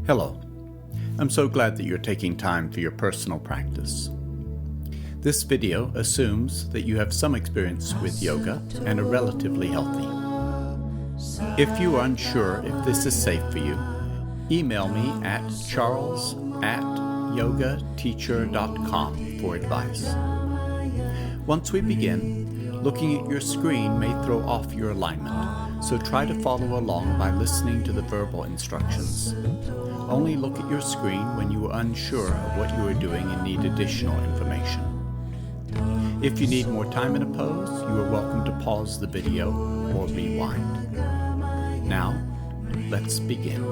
Hello. I'm so glad that you're taking time for your personal practice. This video assumes that you have some experience with yoga and are relatively healthy. If you are unsure if this is safe for you, email me at charles@yogateacher.com for advice. Once we begin, looking at your screen may throw off your alignment, so try to follow along by listening to the verbal instructions. Only look at your screen when you are unsure of what you are doing and need additional information. If you need more time in a pose, you are welcome to pause the video or rewind. Now, let's begin.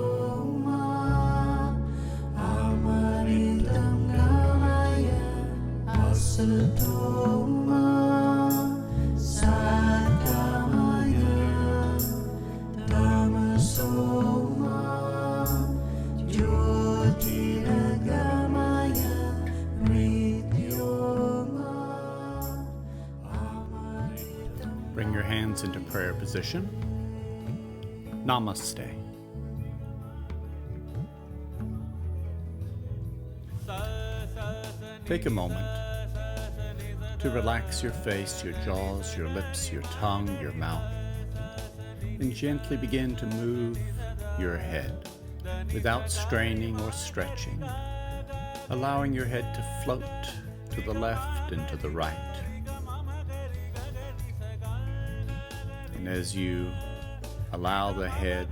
Bring your hands into prayer position. Namaste. Take a moment to relax your face, your jaws, your lips, your tongue, your mouth, and gently begin to move your head without straining or stretching, allowing your head to float to the left and to the right. And as you allow the head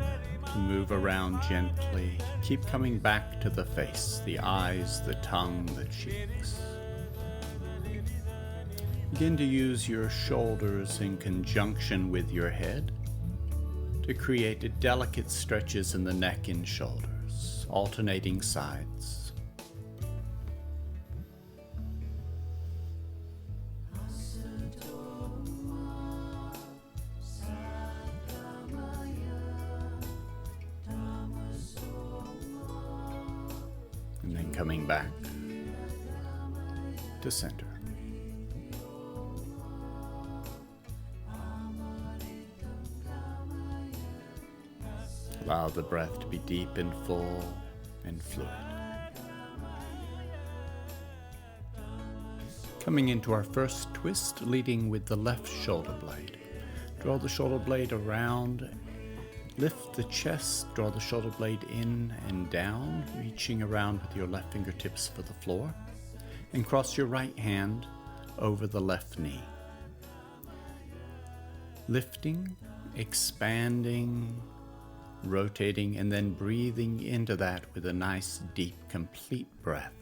to move around gently, keep coming back to the face, the eyes, the tongue, the cheeks. Begin to use your shoulders in conjunction with your head to create delicate stretches in the neck and shoulders, alternating sides. And then coming back to center. Allow the breath to be deep and full and fluid. Coming into our first twist, leading with the left shoulder blade. Draw the shoulder blade around. Lift the chest, draw the shoulder blade in and down, reaching around with your left fingertips for the floor, and cross your right hand over the left knee. Lifting, expanding, rotating, and then breathing into that with a nice, deep, complete breath.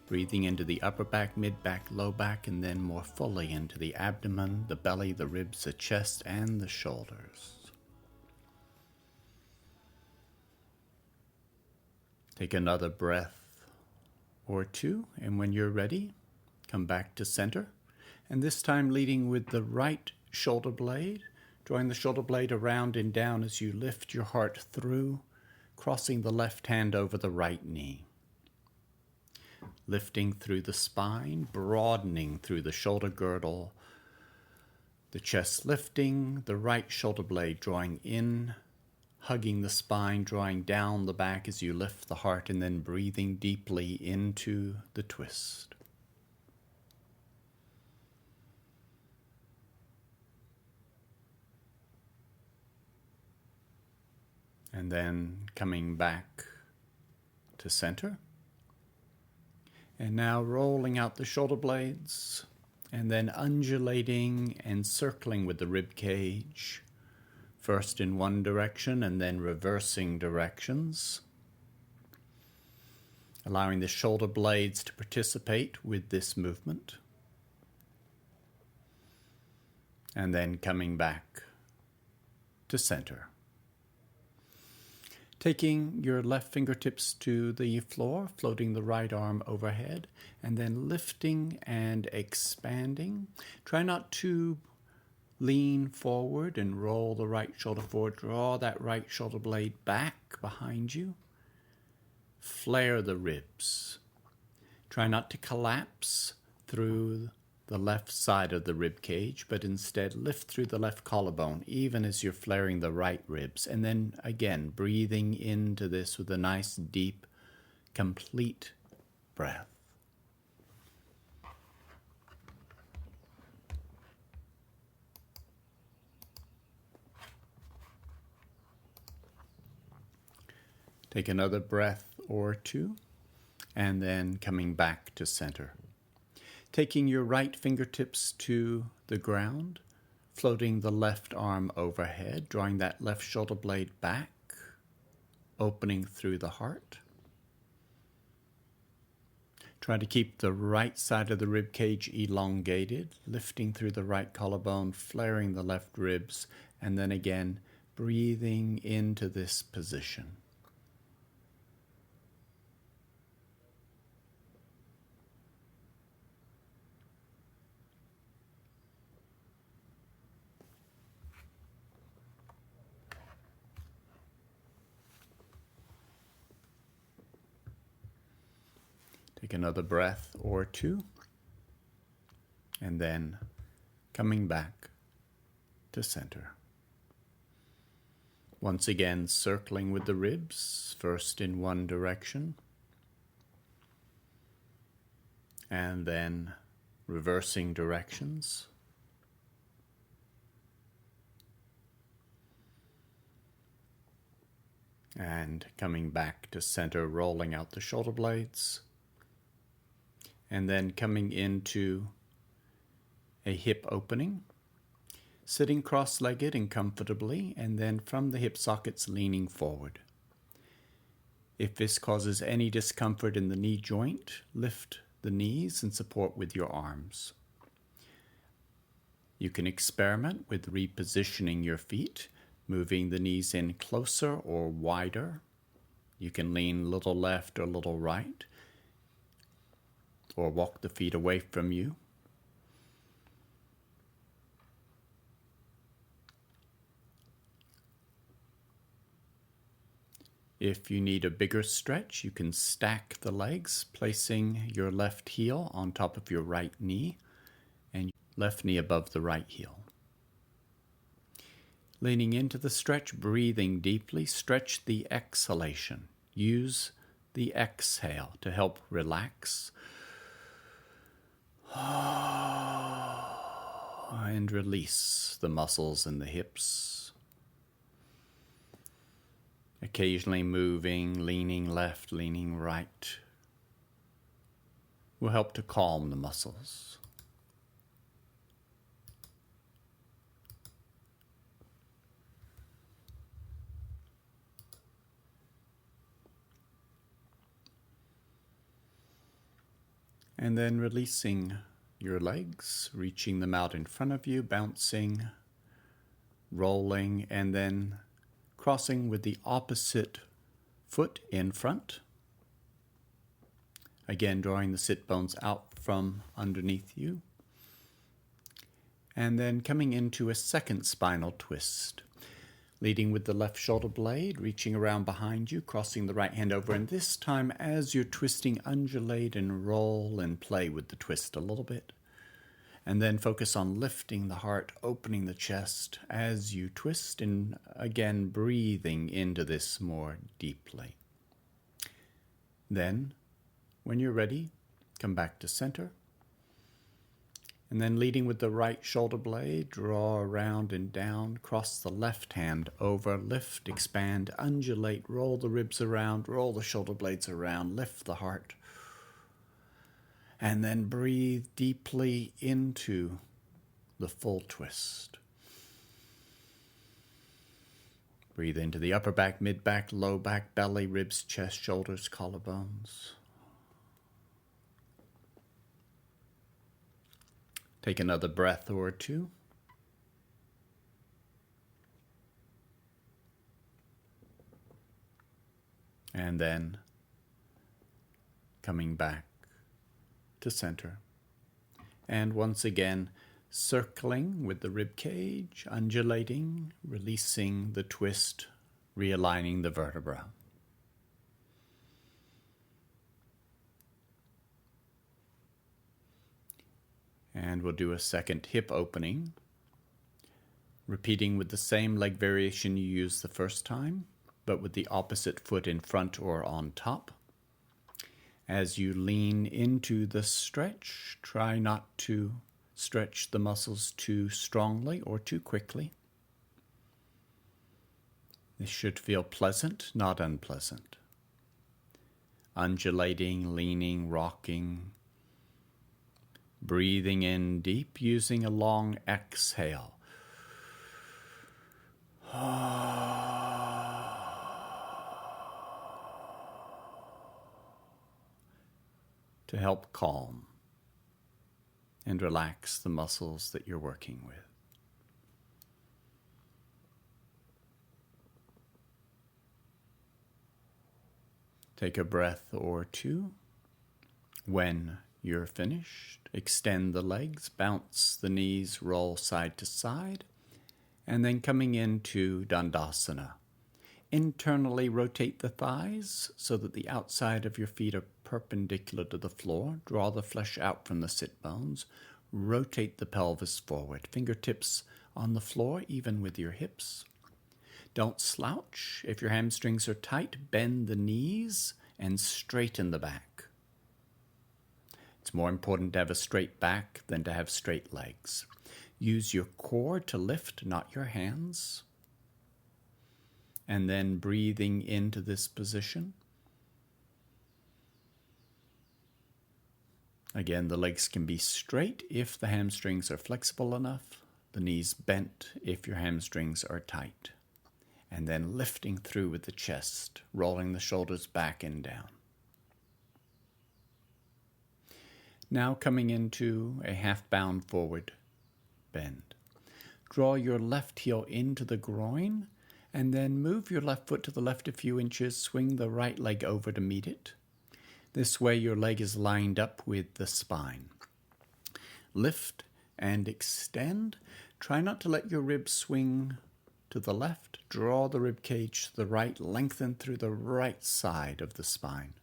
Breathing into the upper back, mid back, low back, and then more fully into the abdomen, the belly, the ribs, the chest, and the shoulders. Take another breath or two, and when you're ready, come back to center. And this time leading with the right shoulder blade, drawing the shoulder blade around and down as you lift your heart through, crossing the left hand over the right knee. Lifting through the spine, broadening through the shoulder girdle, the chest lifting, the right shoulder blade drawing in, hugging the spine, drawing down the back as you lift the heart, and then breathing deeply into the twist. And then coming back to center. And now rolling out the shoulder blades, and then undulating and circling with the rib cage. First in one direction and then reversing directions. Allowing the shoulder blades to participate with this movement. And then coming back to center. Taking your left fingertips to the floor, floating the right arm overhead, and then lifting and expanding. Try not to lean forward and roll the right shoulder forward. Draw that right shoulder blade back behind you. Flare the ribs. Try not to collapse through the left side of the rib cage, but instead lift through the left collarbone, even as you're flaring the right ribs. And then again, breathing into this with a nice deep complete breath. Take another breath or two, and then coming back to center. Taking your right fingertips to the ground, floating the left arm overhead, drawing that left shoulder blade back, opening through the heart. Try to keep the right side of the rib cage elongated, lifting through the right collarbone, flaring the left ribs, and then again breathing into this position. Take another breath or two, and then coming back to center. Once again, circling with the ribs, first in one direction, and then reversing directions. And coming back to center, rolling out the shoulder blades. And then coming into a hip opening, sitting cross-legged and comfortably, and then from the hip sockets leaning forward. If this causes any discomfort in the knee joint, lift the knees and support with your arms. You can experiment with repositioning your feet, moving the knees in closer or wider. You can lean a little left or a little right, or walk the feet away from you. If you need a bigger stretch, you can stack the legs, placing your left heel on top of your right knee and left knee above the right heel. Leaning into the stretch, breathing deeply, stretch the exhalation. Use the exhale to help relax and release the muscles in the hips. Occasionally moving, leaning left, leaning right will help to calm the muscles. And then releasing your legs, reaching them out in front of you, bouncing, rolling, and then crossing with the opposite foot in front. Again, drawing the sit bones out from underneath you. And then coming into a second spinal twist. Leading with the left shoulder blade, reaching around behind you, crossing the right hand over, and this time as you're twisting, undulate and roll and play with the twist a little bit. And then focus on lifting the heart, opening the chest as you twist, and again breathing into this more deeply. Then, when you're ready, come back to center. And then leading with the right shoulder blade, draw around and down, cross the left hand over, lift, expand, undulate, roll the ribs around, roll the shoulder blades around, lift the heart. And then breathe deeply into the full twist. Breathe into the upper back, mid back, low back, belly, ribs, chest, shoulders, collarbones. Take another breath or two. And then coming back to center. And once again, circling with the rib cage, undulating, releasing the twist, realigning the vertebra. And we'll do a second hip opening, repeating with the same leg variation you used the first time, but with the opposite foot in front or on top. As you lean into the stretch, try not to stretch the muscles too strongly or too quickly. This should feel pleasant, not unpleasant. Undulating, leaning, rocking. Breathing in deep, using a long exhale. To help calm and relax the muscles that you're working with. Take a breath or two. When you're finished, extend the legs, bounce the knees, roll side to side, and then coming into Dandasana. Internally rotate the thighs so that the outside of your feet are perpendicular to the floor. Draw the flesh out from the sit bones. Rotate the pelvis forward. Fingertips on the floor, even with your hips. Don't slouch. If your hamstrings are tight, bend the knees and straighten the back. It's more important to have a straight back than to have straight legs. Use your core to lift, not your hands. And then breathing into this position. Again, the legs can be straight if the hamstrings are flexible enough. The knees bent if your hamstrings are tight. And then lifting through with the chest, rolling the shoulders back and down. Now coming into a half-bound forward bend. Draw your left heel into the groin, and then move your left foot to the left a few inches. Swing the right leg over to meet it. This way your leg is lined up with the spine. Lift and extend. Try not to let your ribs swing to the left. Draw the rib cage to the right. Lengthen through the right side of the spine.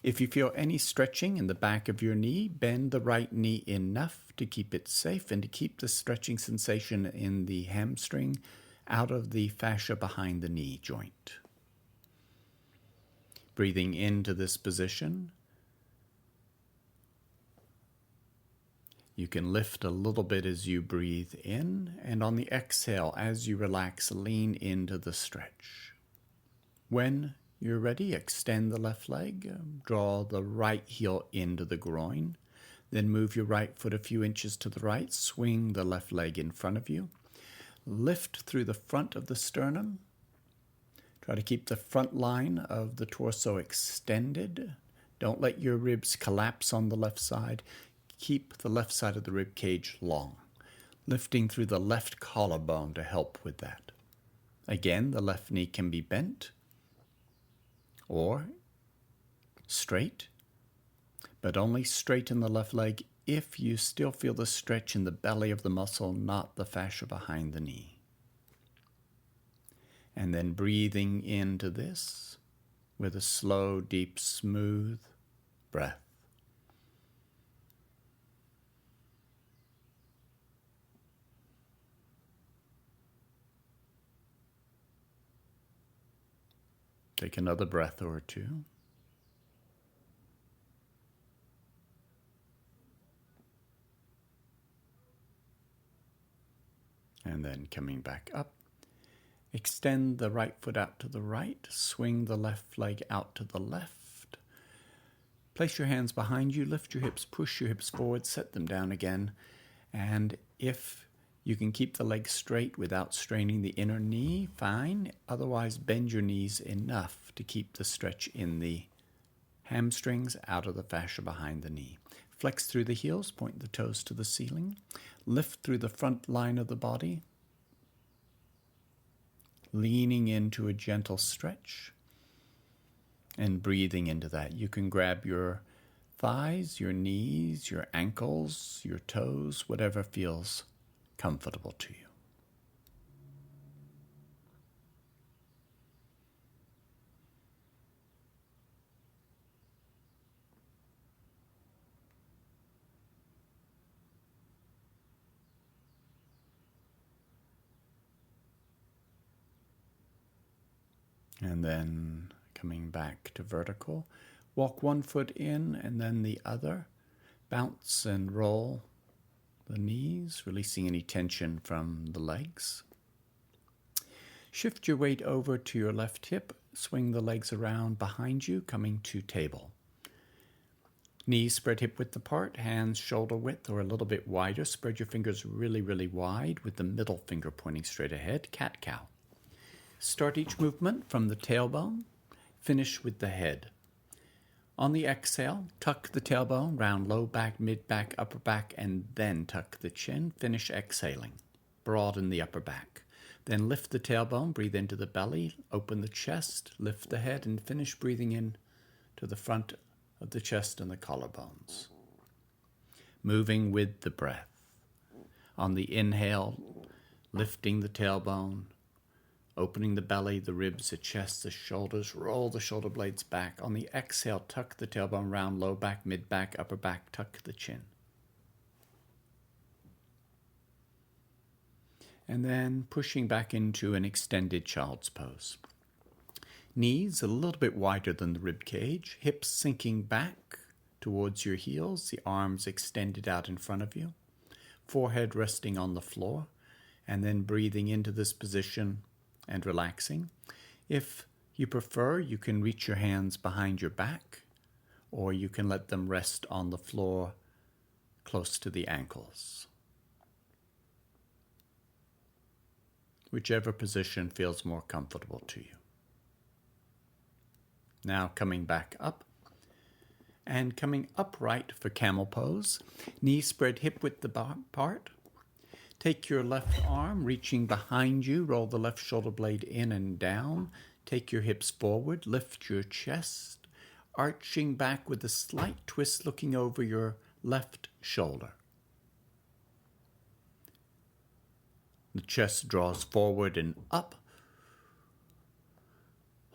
If you feel any stretching in the back of your knee, bend the right knee enough to keep it safe and to keep the stretching sensation in the hamstring out of the fascia behind the knee joint. Breathing into this position. You can lift a little bit as you breathe in, and on the exhale, as you relax, lean into the stretch. When you're ready, extend the left leg, draw the right heel into the groin, then move your right foot a few inches to the right, swing the left leg in front of you, lift through the front of the sternum, try to keep the front line of the torso extended, don't let your ribs collapse on the left side, keep the left side of the rib cage long, lifting through the left collarbone to help with that. Again, the left knee can be bent, or straight, but only straighten the left leg if you still feel the stretch in the belly of the muscle, not the fascia behind the knee. And then breathing into this with a slow, deep, smooth breath. Take another breath or two. And then coming back up. Extend the right foot out to the right. Swing the left leg out to the left. Place your hands behind you. Lift your hips. Push your hips forward. Set them down again. And if you can keep the leg straight without straining the inner knee, fine. Otherwise, bend your knees enough to keep the stretch in the hamstrings out of the fascia behind the knee. Flex through the heels, point the toes to the ceiling. Lift through the front line of the body, leaning into a gentle stretch and breathing into that. You can grab your thighs, your knees, your ankles, your toes, whatever feels comfortable to you. And then Coming back to vertical. Walk one foot in and then the other. Bounce and roll the knees, releasing any tension from the legs. Shift your weight over to your left hip. Swing the legs around behind you, coming to table. Knees spread hip width apart, hands shoulder width or a little bit wider. Spread your fingers really, really wide with the middle finger pointing straight ahead. Cat-cow. Start each movement from the tailbone. Finish with the head. On the exhale, tuck the tailbone, round low back, mid back, upper back, and then tuck the chin. Finish exhaling. Broaden the upper back. Then lift the tailbone, breathe into the belly, open the chest, lift the head, and finish breathing in to the front of the chest and the collarbones. Moving with the breath. On the inhale, lifting the tailbone, opening the belly, the ribs, the chest, the shoulders, roll the shoulder blades back. On the exhale, tuck the tailbone round, low back, mid back, upper back, tuck the chin. And then pushing back into an extended child's pose. Knees a little bit wider than the rib cage, hips sinking back towards your heels, the arms extended out in front of you, forehead resting on the floor, and then breathing into this position and relaxing. If you prefer, you can reach your hands behind your back, or you can let them rest on the floor close to the ankles. Whichever position feels more comfortable to you. Now coming back up and coming upright for camel pose. Knees spread hip width apart. Take your left arm reaching behind you. Roll the left shoulder blade in and down. Take your hips forward. Lift your chest. Arching back with a slight twist looking over your left shoulder. The chest draws forward and up.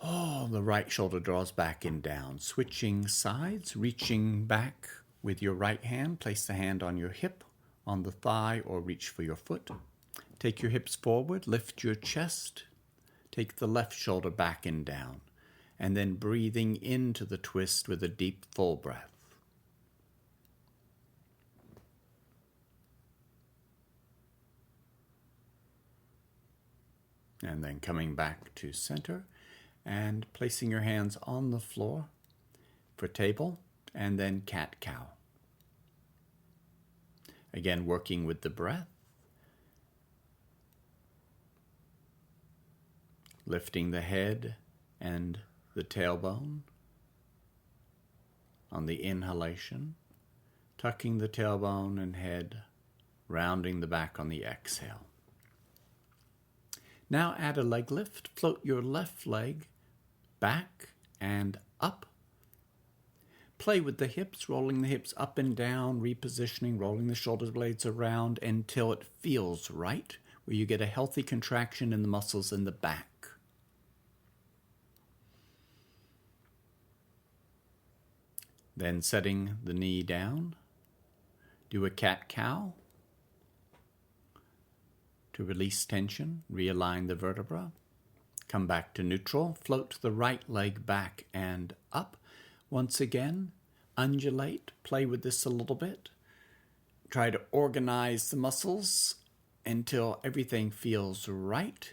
Oh, the right shoulder draws back and down. Switching sides, reaching back with your right hand. Place the hand on your hip, on the thigh, or reach for your foot. Take your hips forward, lift your chest. Take the left shoulder back and down. And then breathing into the twist with a deep, full breath. And then coming back to center and placing your hands on the floor for table and then cat-cow. Again, working with the breath. Lifting the head and the tailbone on the inhalation. Tucking the tailbone and head, rounding the back on the exhale. Now add a leg lift. Float your left leg back and up. Play with the hips, rolling the hips up and down, repositioning, rolling the shoulder blades around until it feels right, where you get a healthy contraction in the muscles in the back. Then setting the knee down, do a cat-cow. To release tension, realign the vertebra. Come back to neutral. Float the right leg back and up. Once again, undulate. Play with this a little bit. Try to organize the muscles until everything feels right.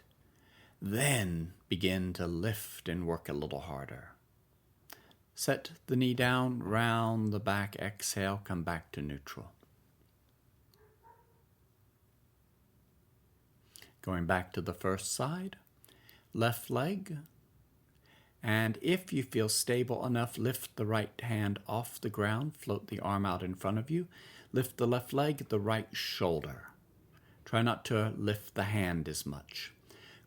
Then begin to lift and work a little harder. Set the knee down, round the back, exhale, come back to neutral. Going back to the first side, left leg, and if you feel stable enough, lift the right hand off the ground, float the arm out in front of you, lift the left leg, the right shoulder. Try not to lift the hand as much.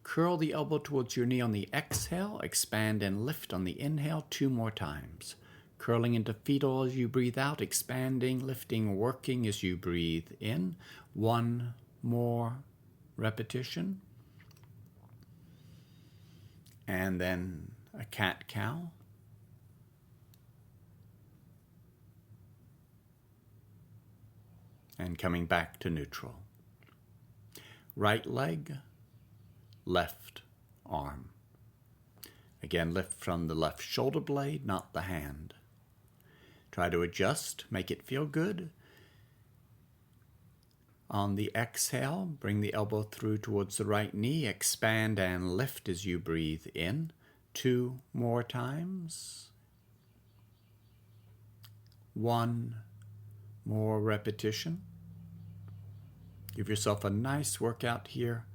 Curl the elbow towards your knee on the exhale, expand and lift on the inhale 2 more times. Curling into fetal as you breathe out, expanding, lifting, working as you breathe in. 1 more repetition, and then a cat-cow, and coming back to neutral. Right leg, left arm. Again, lift from the left shoulder blade, not the hand. Try to adjust, make it feel good. On the exhale, bring the elbow through towards the right knee, expand and lift as you breathe in. 2 more times. 1 more repetition. Give yourself a nice workout here.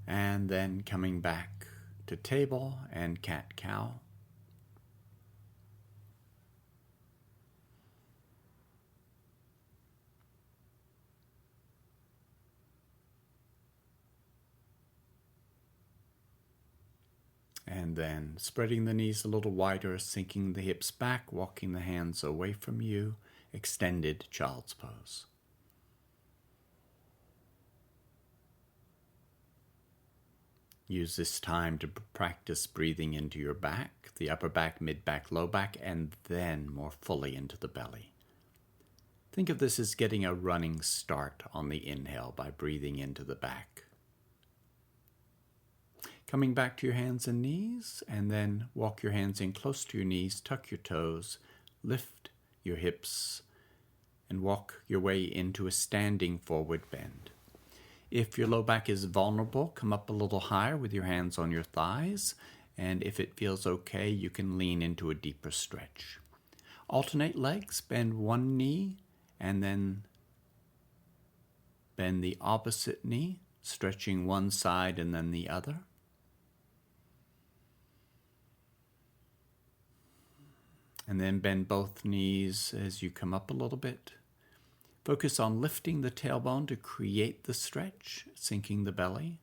And then coming back to table and cat-cow. And then spreading the knees a little wider, sinking the hips back, walking the hands away from you, extended child's pose. Use this time to practice breathing into your back, the upper back, mid-back, low back, and then more fully into the belly. Think of this as getting a running start on the inhale by breathing into the back. Coming back to your hands and knees, and then walk your hands in close to your knees, tuck your toes, lift your hips, and walk your way into a standing forward bend. If your low back is vulnerable, come up a little higher with your hands on your thighs, and if it feels okay, you can lean into a deeper stretch. Alternate legs, bend one knee, and then bend the opposite knee, stretching one side and then the other. And then bend both knees as you come up a little bit. Focus on lifting the tailbone to create the stretch, sinking the belly.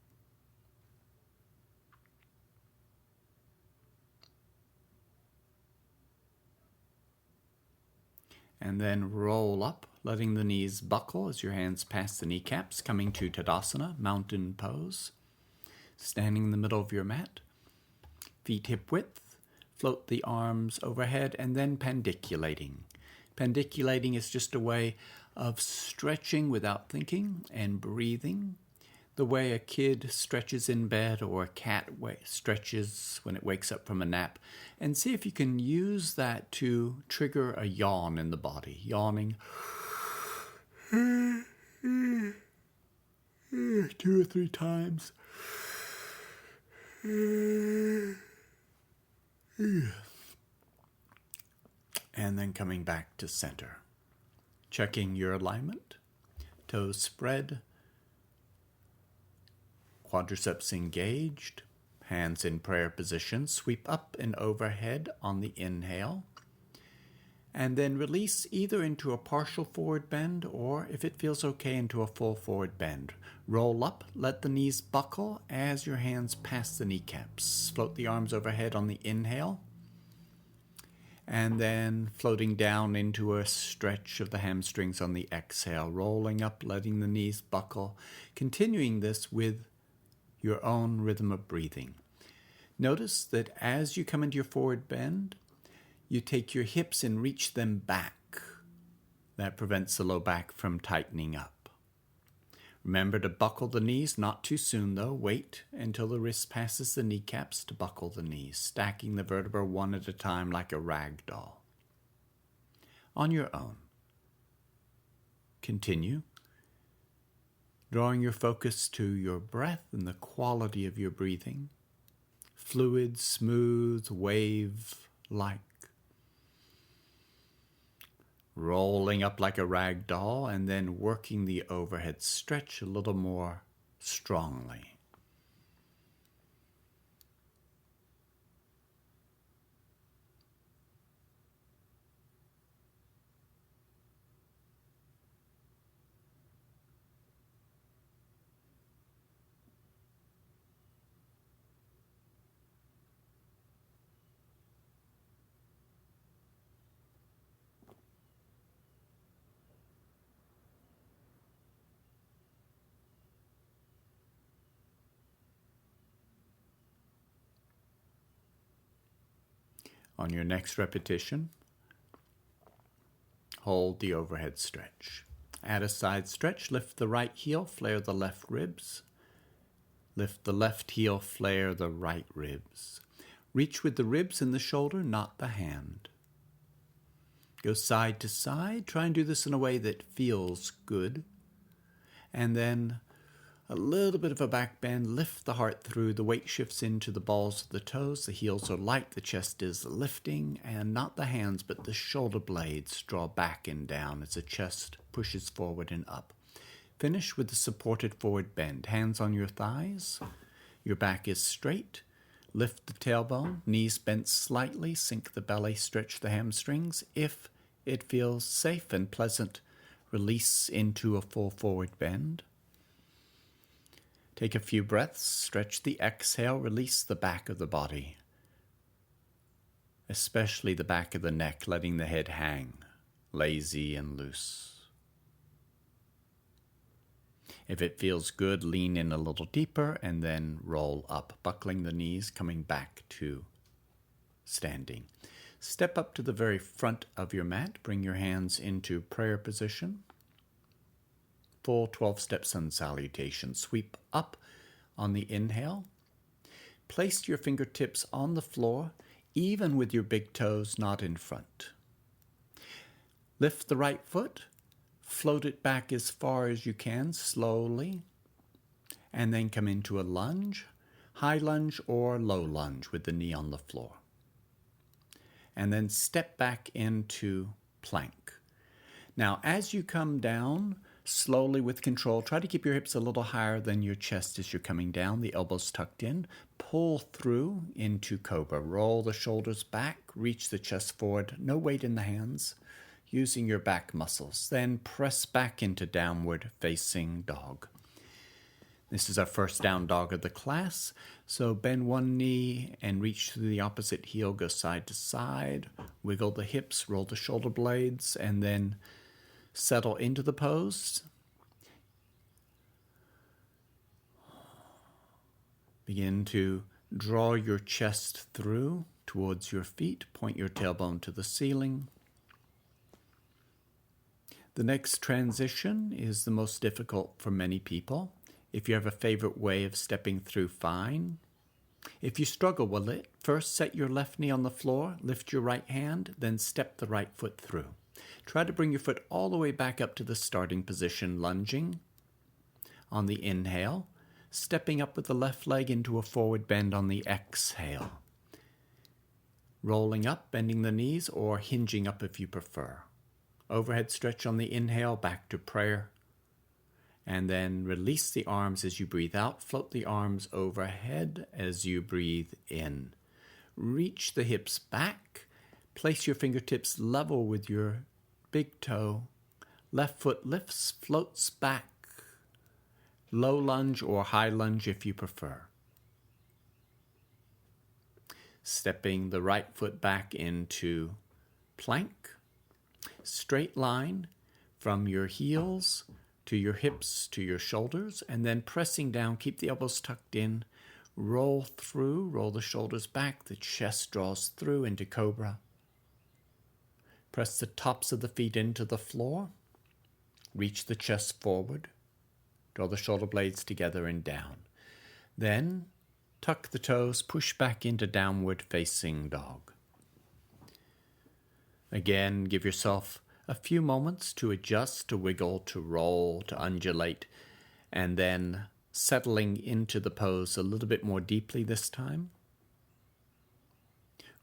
And then roll up, letting the knees buckle as your hands pass the kneecaps, coming to Tadasana, mountain pose. Standing in the middle of your mat, feet hip width, float the arms overhead, and then pandiculating. Pandiculating is just a way of stretching without thinking and breathing, the way a kid stretches in bed or a cat stretches when it wakes up from a nap. And see if you can use that to trigger a yawn in the body. Yawning 2 or 3 times. And then coming back to center. Checking your alignment. Toes spread. Quadriceps engaged. Hands in prayer position. Sweep up and overhead on the inhale. And then release either into a partial forward bend or, if it feels okay, into a full forward bend. Roll up, let the knees buckle as your hands pass the kneecaps. Float the arms overhead on the inhale. And then floating down into a stretch of the hamstrings on the exhale. Rolling up, letting the knees buckle. Continuing this with your own rhythm of breathing. Notice that as you come into your forward bend, you take your hips and reach them back. That prevents the low back from tightening up. Remember to buckle the knees, not too soon though. Wait until the wrist passes the kneecaps to buckle the knees, stacking the vertebrae one at a time like a rag doll. On your own. Continue, drawing your focus to your breath and the quality of your breathing. Fluid, smooth, wave-like. Rolling up like a rag doll and then working the overhead stretch a little more strongly. On your next repetition, hold the overhead stretch. Add a side stretch, lift the right heel, flare the left ribs. Lift the left heel, flare the right ribs. Reach with the ribs and the shoulder, not the hand. Go side to side. Try and do this in a way that feels good. And then a little bit of a back bend. Lift the heart through. The weight shifts into the balls of the toes. The heels are light. The chest is lifting. And not the hands, but the shoulder blades draw back and down as the chest pushes forward and up. Finish with the supported forward bend. Hands on your thighs. Your back is straight. Lift the tailbone, knees bent slightly, sink the belly, stretch the hamstrings. If it feels safe and pleasant, release into a full forward bend. Take a few breaths, stretch the exhale, release the back of the body, especially the back of the neck, letting the head hang, lazy and loose. If it feels good, lean in a little deeper and then roll up, buckling the knees, coming back to standing. Step up to the very front of your mat. Bring your hands into prayer position. Full 12-step sun salutation. Sweep up on the inhale. Place your fingertips on the floor, even with your big toes not in front. Lift the right foot. Float it back as far as you can, slowly, and then come into a lunge, high lunge or low lunge with the knee on the floor. And then step back into plank. Now, as you come down, slowly with control, try to keep your hips a little higher than your chest as you're coming down, the elbows tucked in. Pull through into cobra. Roll the shoulders back, reach the chest forward, no weight in the hands, using your back muscles. Then press back into downward facing dog. This is our first down dog of the class. So bend one knee and reach to the opposite heel, go side to side, wiggle the hips, roll the shoulder blades, and then settle into the pose. Begin to draw your chest through towards your feet. Point your tailbone to the ceiling. The next transition is the most difficult for many people. If you have a favorite way of stepping through, fine. If you struggle with it, first set your left knee on the floor, lift your right hand, then step the right foot through. Try to bring your foot all the way back up to the starting position, lunging on the inhale, stepping up with the left leg into a forward bend on the exhale. Rolling up, bending the knees, or hinging up if you prefer. Overhead stretch on the inhale, back to prayer. And then release the arms as you breathe out. Float the arms overhead as you breathe in. Reach the hips back. Place your fingertips level with your big toe. Left foot lifts, floats back. Low lunge or high lunge if you prefer. Stepping the right foot back into plank. Straight line from your heels to your hips to your shoulders, and then pressing down, keep the elbows tucked in, roll through, roll the shoulders back, the chest draws through into cobra. Press the tops of the feet into the floor, reach the chest forward, draw the shoulder blades together and down. Then tuck the toes, push back into downward facing dog. Again, give yourself a few moments to adjust, to wiggle, to roll, to undulate, and then settling into the pose a little bit more deeply this time.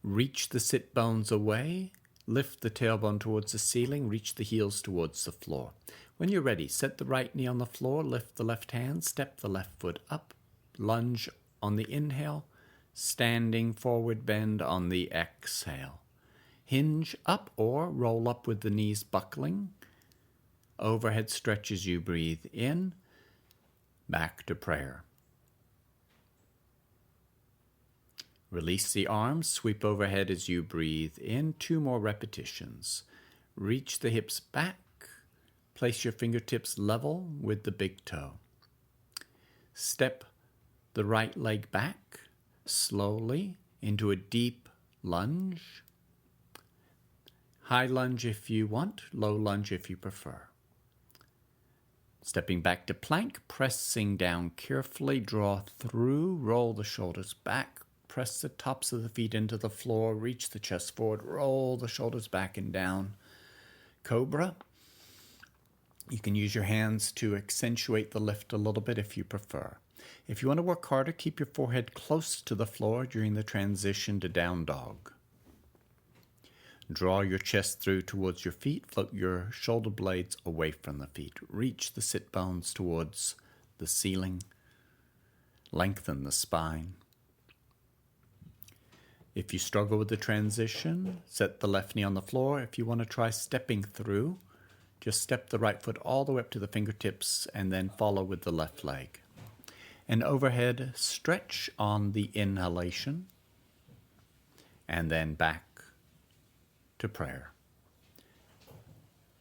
Reach the sit bones away, lift the tailbone towards the ceiling, reach the heels towards the floor. When you're ready, set the right knee on the floor, lift the left hand, step the left foot up, lunge on the inhale, standing forward bend on the exhale. Hinge up or roll up with the knees buckling. Overhead stretch as you breathe in. Back to prayer. Release the arms, sweep overhead as you breathe in. 2 more repetitions. Reach the hips back. Place your fingertips level with the big toe. Step the right leg back slowly into a deep lunge. High lunge if you want, low lunge if you prefer. Stepping back to plank, pressing down carefully, draw through, roll the shoulders back, press the tops of the feet into the floor, reach the chest forward, roll the shoulders back and down. Cobra. You can use your hands to accentuate the lift a little bit if you prefer. If you want to work harder, keep your forehead close to the floor during the transition to down dog. Draw your chest through towards your feet. Float your shoulder blades away from the feet. Reach the sit bones towards the ceiling. Lengthen the spine. If you struggle with the transition, set the left knee on the floor. If you want to try stepping through, just step the right foot all the way up to the fingertips and then follow with the left leg. And overhead, stretch on the inhalation and then back to prayer.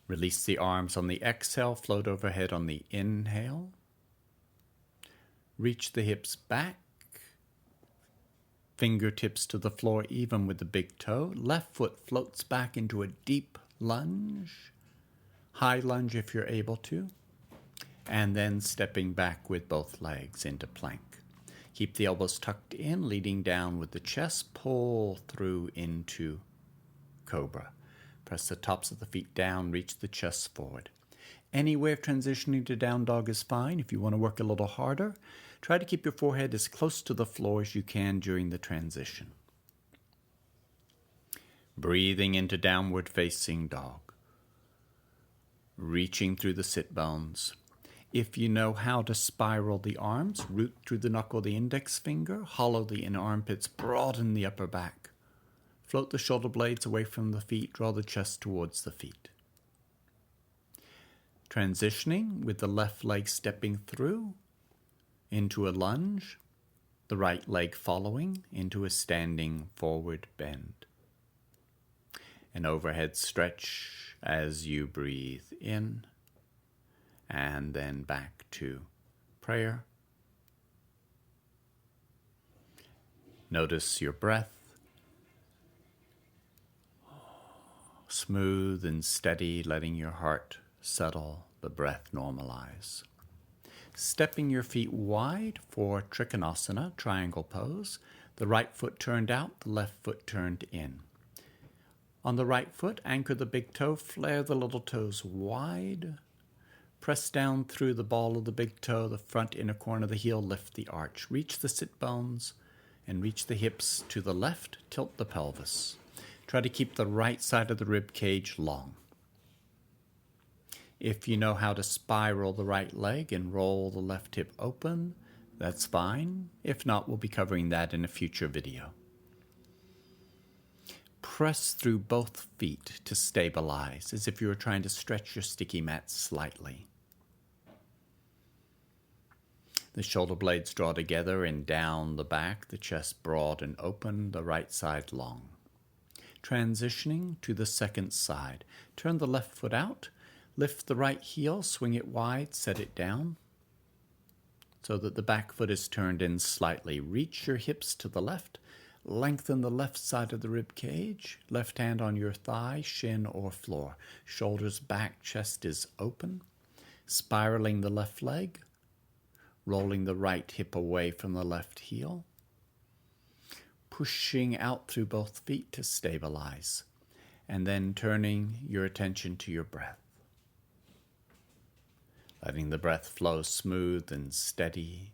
Release the arms on the exhale, float overhead on the inhale. Reach the hips back, fingertips to the floor even with the big toe. Left foot floats back into a deep lunge, high lunge if you're able to, and then stepping back with both legs into plank. Keep the elbows tucked in, leading down with the chest. Pull through into Cobra. Press the tops of the feet down, reach the chest forward. Any way of transitioning to down dog is fine. If you want to work a little harder, try to keep your forehead as close to the floor as you can during the transition. Breathing into downward facing dog. Reaching through the sit bones. If you know how to spiral the arms, root through the knuckle of the index finger, hollow the inner armpits, broaden the upper back. Float the shoulder blades away from the feet, draw the chest towards the feet. Transitioning with the left leg stepping through into a lunge, the right leg following into a standing forward bend. An overhead stretch as you breathe in and then back to prayer. Notice your breath. Smooth and steady, letting your heart settle, the breath normalize. Stepping your feet wide for Trikonasana, triangle pose. The right foot turned out, the left foot turned in. On the right foot, anchor the big toe, flare the little toes wide. Press down through the ball of the big toe, the front inner corner of the heel, lift the arch. Reach the sit bones and reach the hips to the left, tilt the pelvis. Try to keep the right side of the rib cage long. If you know how to spiral the right leg and roll the left hip open, that's fine. If not, we'll be covering that in a future video. Press through both feet to stabilize, as if you were trying to stretch your sticky mat slightly. The shoulder blades draw together and down the back, the chest broad and open, the right side long. Transitioning to the second side. Turn the left foot out, lift the right heel, swing it wide, set it down so that the back foot is turned in slightly. Reach your hips to the left, lengthen the left side of the rib cage, left hand on your thigh, shin or floor. Shoulders back, chest is open. Spiraling the left leg, rolling the right hip away from the left heel. Pushing out through both feet to stabilize, and then turning your attention to your breath. Letting the breath flow smooth and steady.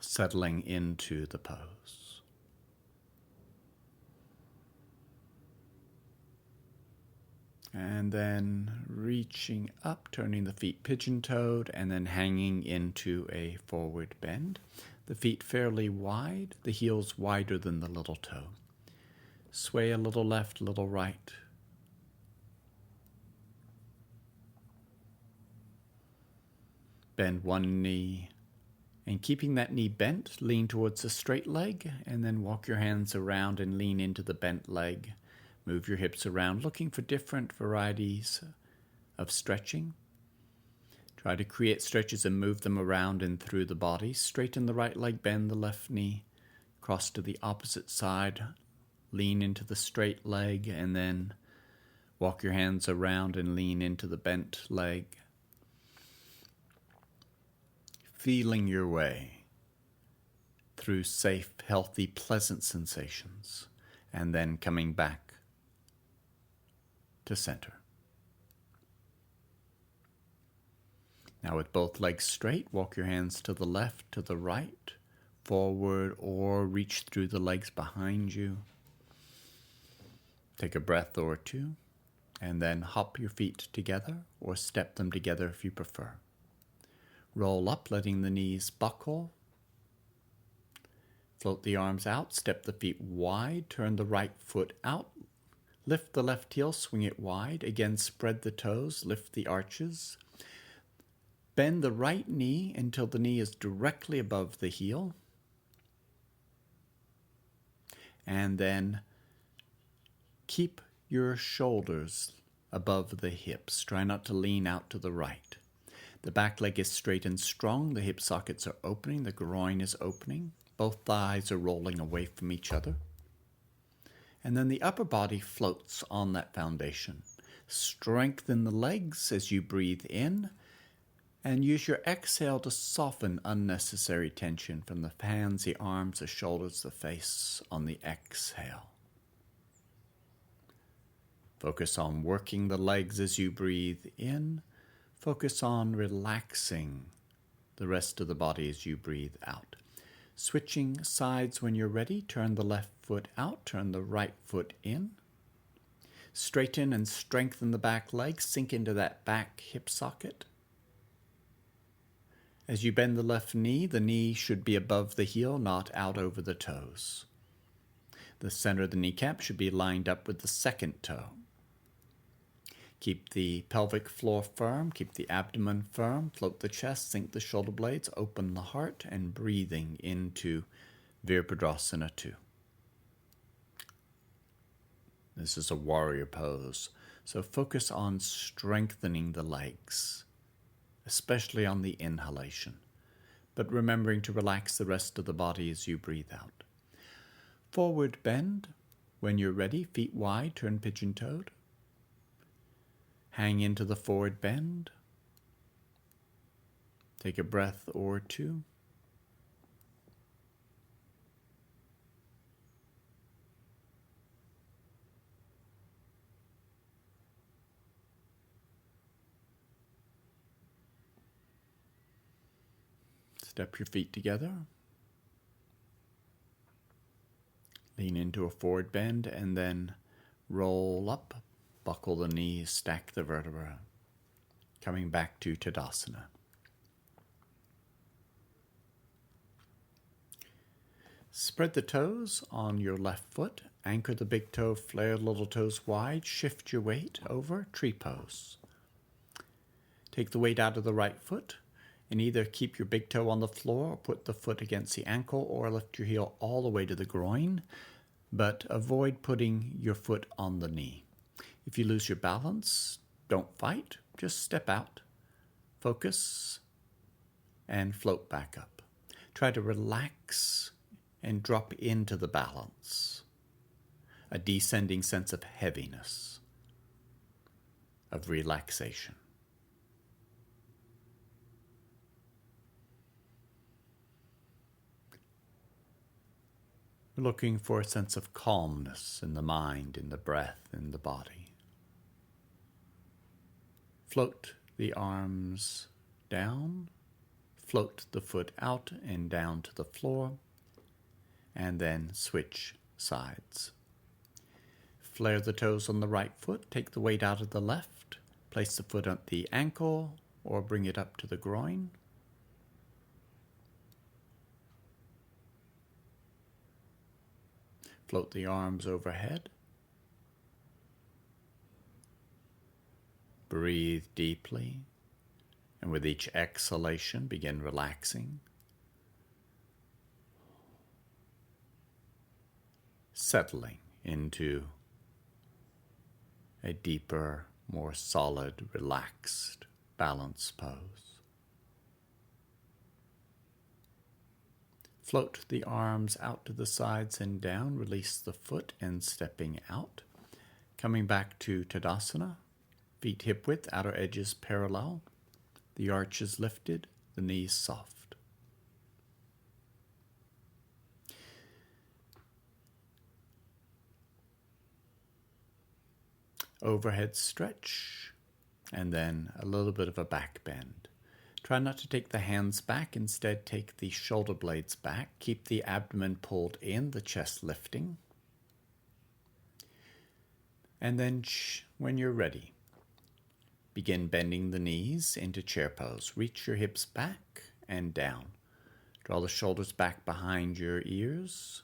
Settling into the pose. And then reaching up, turning the feet pigeon-toed, and then hanging into a forward bend. The feet fairly wide, the heels wider than the little toe. Sway a little left, little right. Bend one knee, and keeping that knee bent, lean towards the straight leg, and then walk your hands around and lean into the bent leg. Move your hips around, looking for different varieties of stretching. Try to create stretches and move them around and through the body. Straighten the right leg, bend the left knee, cross to the opposite side, lean into the straight leg, and then Walk your hands around and lean into the bent leg, feeling your way through safe, healthy, pleasant sensations, and then coming back to center. Now with both legs straight, walk your hands to the left, to the right, forward, or reach through the legs behind you. Take a breath or two, and then hop your feet together or step them together if you prefer. Roll up, letting the knees buckle. Float the arms out, step the feet wide, turn the right foot out. Lift the left heel, swing it wide. Again, spread the toes, lift the arches. Bend the right knee until the knee is directly above the heel. And then keep your shoulders above the hips. Try not to lean out to the right. The back leg is straight and strong. The hip sockets are opening. The groin is opening. Both thighs are rolling away from each other. And then the upper body floats on that foundation. Strengthen the legs as you breathe in, and use your exhale to soften unnecessary tension from the hands, the arms, the shoulders, the face on the exhale. Focus on working the legs as you breathe in. Focus on relaxing the rest of the body as you breathe out. Switching sides when you're ready, turn the left foot out, turn the right foot in. Straighten and strengthen the back leg, sink into that back hip socket. As you bend the left knee, the knee should be above the heel, not out over the toes. The center of the kneecap should be lined up with the second toe. Keep the pelvic floor firm, keep the abdomen firm, float the chest, sink the shoulder blades, open the heart, and breathing into Virabhadrasana 2. This is a warrior pose, so focus on strengthening the legs, especially on the inhalation, but remembering to relax the rest of the body as you breathe out. Forward bend. When you're ready, feet wide, turn pigeon-toed. Hang into the forward bend. Take a breath or two. Step your feet together. Lean into a forward bend and then roll up. Buckle the knees, stack the vertebra. Coming back to Tadasana. Spread the toes on your left foot. Anchor the big toe, flare the little toes wide. Shift your weight over, tree pose. Take the weight out of the right foot and either keep your big toe on the floor or put the foot against the ankle or lift your heel all the way to the groin, but avoid putting your foot on the knee. If you lose your balance, don't fight, just step out, focus, and float back up. Try to relax and drop into the balance, a descending sense of heaviness, of relaxation. We're looking for a sense of calmness in the mind, in the breath, in the body. Float the arms down, float the foot out and down to the floor, and then switch sides. Flare the toes on the right foot, take the weight out of the left, place the foot at the ankle or bring it up to the groin. Float the arms overhead. Breathe deeply, and with each exhalation, begin relaxing. Settling into a deeper, more solid, relaxed, balanced pose. Float the arms out to the sides and down, release the foot and stepping out. Coming back to Tadasana, feet hip width, outer edges parallel, the arches lifted, the knees soft. Overhead stretch, and then a little bit of a back bend. Try not to take the hands back, instead take the shoulder blades back. Keep the abdomen pulled in, the chest lifting. And then when you're ready, begin bending the knees into chair pose. Reach your hips back and down. Draw the shoulders back behind your ears.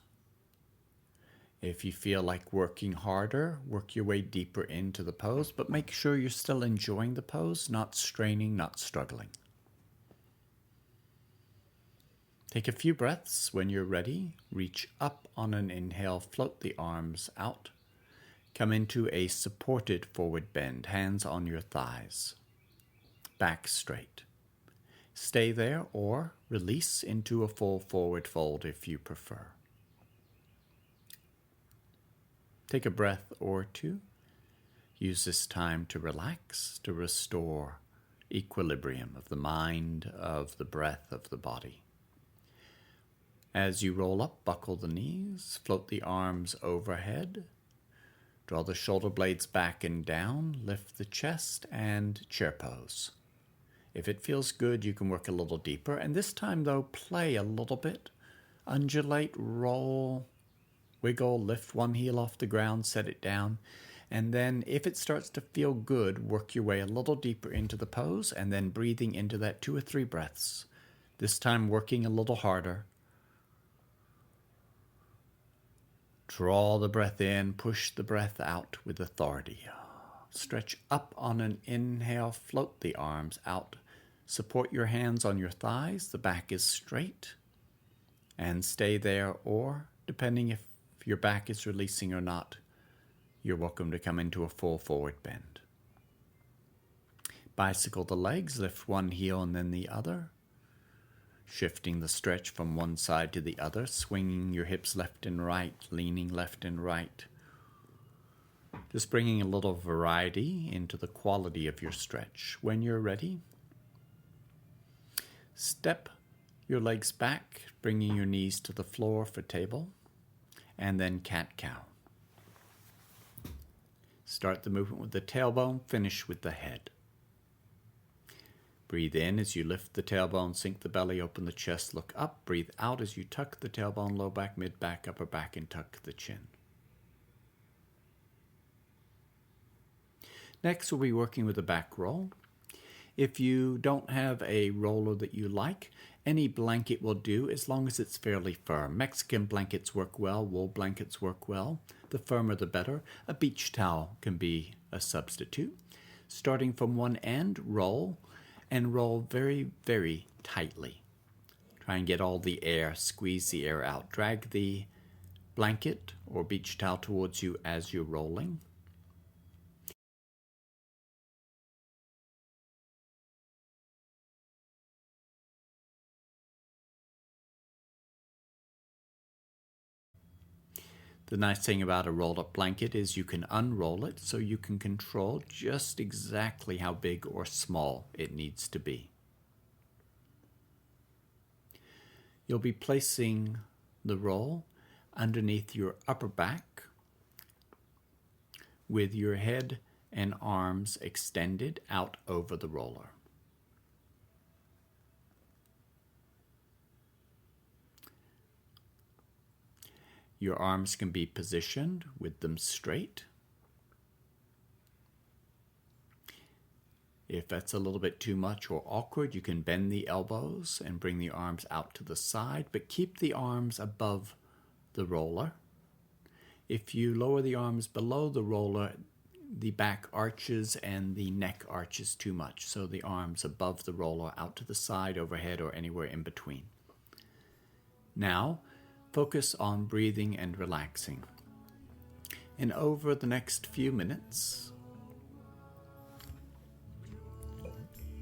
If you feel like working harder, work your way deeper into the pose, but make sure you're still enjoying the pose, not straining, not struggling. Take a few breaths. When you're ready, reach up on an inhale, float the arms out. Come into a supported forward bend, hands on your thighs. Back straight. Stay there or release into a full forward fold if you prefer. Take a breath or two. Use this time to relax, to restore equilibrium of the mind, of the breath, of the body. As you roll up, buckle the knees, float the arms overhead, draw the shoulder blades back and down, lift the chest, and chair pose. If it feels good, you can work a little deeper, and this time, though, play a little bit. Undulate, roll, wiggle, lift one heel off the ground, set it down, and then if it starts to feel good, work your way a little deeper into the pose, and then breathing into that 2 or 3 breaths. This time working a little harder. Draw the breath in, push the breath out with authority. Stretch up on an inhale, float the arms out. Support your hands on your thighs, the back is straight. And stay there, or, depending if your back is releasing or not, you're welcome to come into a full forward bend. Bicycle the legs, lift one heel and then the other. Shifting the stretch from one side to the other, swinging your hips left and right, leaning left and right. Just bringing a little variety into the quality of your stretch. When you're ready, step your legs back, bringing your knees to the floor for table, and then cat-cow. Start the movement with the tailbone, finish with the head. Breathe in as you lift the tailbone, sink the belly, open the chest, look up. Breathe out as you tuck the tailbone, low back, mid back, upper back, and tuck the chin. Next, we'll be working with a back roll. If you don't have a roller that you like, any blanket will do as long as it's fairly firm. Mexican blankets work well, wool blankets work well. The firmer the better. A beach towel can be a substitute. Starting from one end, roll. And roll very, very tightly. Try and get all the air, squeeze the air out. Drag the blanket or beach towel towards you as you're rolling. The nice thing about a rolled up blanket is you can unroll it so you can control just exactly how big or small it needs to be. You'll be placing the roll underneath your upper back with your head and arms extended out over the roller. Your arms can be positioned with them straight. If that's a little bit too much or awkward, you can bend the elbows and bring the arms out to the side, but keep the arms above the roller. If you lower the arms below the roller, the back arches and the neck arches too much, so the arms above the roller, out to the side, overhead, or anywhere in between. Now, focus on breathing and relaxing. And over the next few minutes,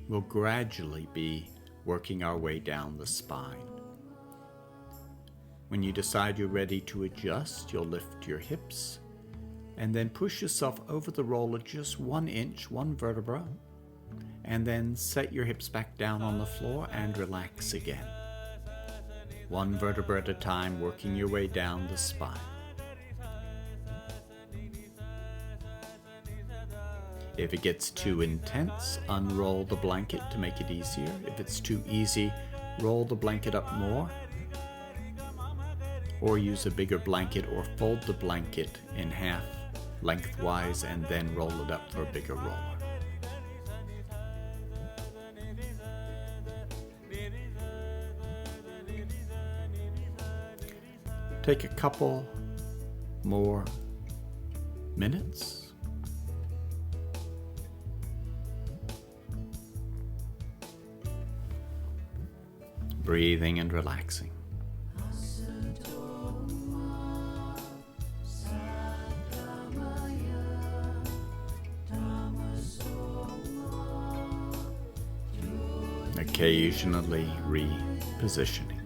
we'll gradually be working our way down the spine. When you decide you're ready to adjust, you'll lift your hips And then push yourself over the roller just 1 inch, 1 vertebra, and then set your hips back down on the floor and relax again. 1 vertebra at a time, working your way down the spine. If it gets too intense, unroll the blanket to make it easier. If it's too easy, roll the blanket up more, or use a bigger blanket or fold the blanket in half lengthwise and then roll it up for a bigger roller. Take a couple more minutes. Breathing and relaxing. Occasionally repositioning.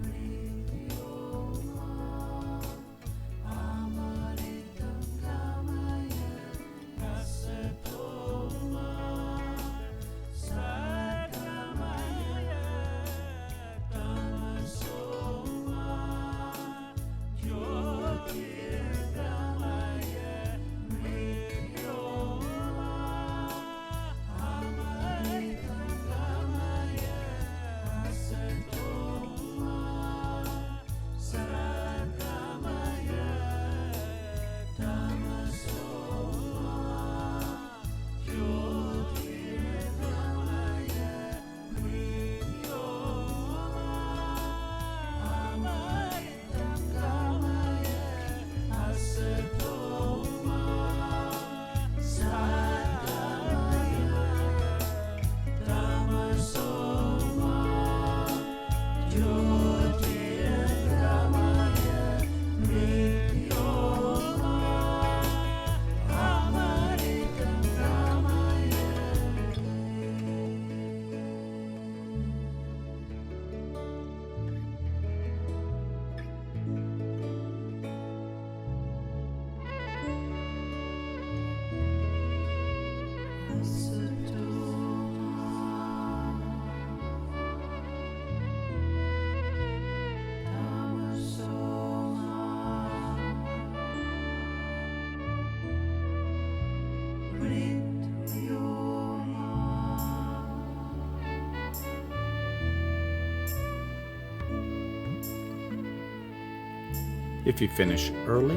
If you finish early,